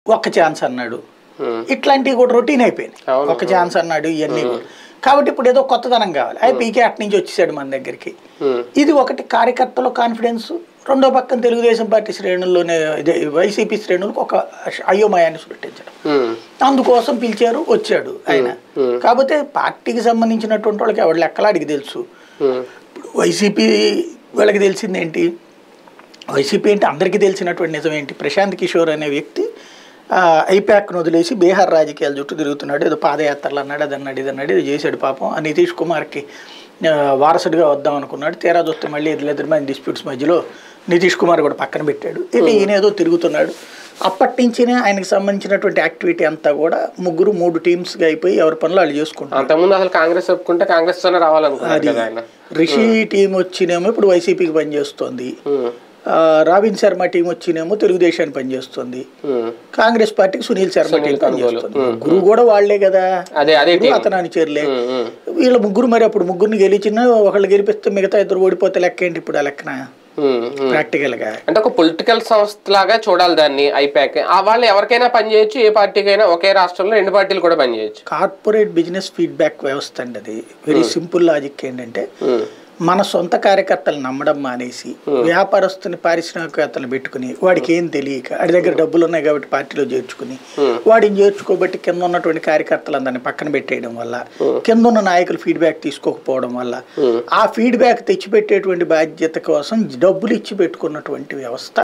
ఒక్క ఛాన్స్ అన్నాడు. ఇట్లాంటివి కూడా రొటీన్ అయిపోయింది. ఒక్క ఛాన్స్ అన్నాడు ఇవన్నీ కూడా. కాబట్టి ఇప్పుడు ఏదో కొత్తదనం కావాలి. పీకే అటు నుంచి వచ్చేసాడు మన దగ్గరికి. ఇది ఒకటి కార్యకర్తల కాన్ఫిడెన్స్. రెండో పక్కన తెలుగుదేశం పార్టీ శ్రేణుల్లోనే వైసీపీ శ్రేణులకు ఒక అయోమయాన్ని సృష్టించడం. అందుకోసం పిలిచారు, వచ్చాడు ఆయన. కాకపోతే పార్టీకి సంబంధించినటువంటి వాళ్ళకి ఎవరి లెక్కలాడికి తెలుసు. ఇప్పుడు వైసీపీ వాళ్ళకి తెలిసింది ఏంటి, వైసీపీ ఏంటి అందరికీ తెలిసినటువంటి నిజం ఏంటి, ప్రశాంత్ కిషోర్ అనే వ్యక్తి ఐపాక్ను వదిలేసి బీహార్ రాజకీయాల చుట్టూ తిరుగుతున్నాడు. ఏదో పాదయాత్రలు అన్నాడు, అది అన్నాడు, ఇది అన్నాడు, ఇది చేశాడు. పాపం ఆ నితీష్ కుమార్కి వారసుడిగా వద్దాం అనుకున్నాడు. తీరా చూస్తే మళ్ళీ ఎదురెదురు మంది డిస్ప్యూట్స్ మధ్యలో నితీష్ కుమార్ కూడా పక్కన పెట్టాడు. ఇది ఈయన ఏదో తిరుగుతున్నాడు. అప్పటి నుంచినే ఆయనకు సంబంధించినటువంటి యాక్టివిటీ అంతా కూడా ముగ్గురు 3 టీమ్స్గా అయిపోయి ఎవరి పనులు వాళ్ళు చేసుకుంటారు. అంతకుముందు అసలు కాంగ్రెస్ ఒప్పుకుంటే కాంగ్రెస్ తోనే రావాలనుకున్నాడు. రిషి టీం వచ్చినేమో ఇప్పుడు వైసీపీకి పనిచేస్తోంది. రాబిన్ శర్మ టీం వచ్చినేమో తెలుగుదేశానికి పనిచేస్తుంది. కాంగ్రెస్ పార్టీకి సునీల్ శర్మ టీం పనిచేస్తుంది. ముగ్గురు కూడా వాళ్లే కదా, అతనాన్ని చేరలే వీళ్ళ ముగ్గురు. మరి అప్పుడు ముగ్గురిని గెలిచినా ఒకళ్ళు గెలిపిస్తే మిగతా ఇద్దరు ఓడిపోతే లెక్క ఏంటి ఇప్పుడు ఆ లెక్కన ప్రాక్టికల్ గా? అంటే ఒక పొలిటికల్ సంస్థ లాగా చూడాలి దాన్ని. ఐపాక్ వాళ్ళు ఎవరికైనా పనిచేయచ్చు, ఏ పార్టీకైనా. ఒకే రాష్ట్రంలో 2 పార్టీలు కూడా పనిచేయచ్చు. కార్పొరేట్ బిజినెస్ ఫీడ్బ్యాక్ వ్యవస్థ అండి అది. వెరీ సింపుల్ లాజిక్ ఏంటంటే, మన సొంత కార్యకర్తలు నమ్మడం మానేసి వ్యాపారస్తుని పారిశ్రామికవేత్తలు పెట్టుకుని వాడికి ఏం తెలియక వాడి దగ్గర డబ్బులు ఉన్నాయి కాబట్టి పార్టీలో చేర్చుకుని వాడిని చేర్చుకోబట్టి కింద ఉన్నటువంటి కార్యకర్తలందరినీ పక్కన పెట్టేయడం వల్ల, కింద ఉన్న నాయకులు ఫీడ్బ్యాక్ తీసుకోకపోవడం వల్ల, ఆ ఫీడ్బ్యాక్ తెచ్చిపెట్టేటువంటి బాధ్యత కోసం డబ్బులు ఇచ్చి పెట్టుకున్నటువంటి వ్యవస్థ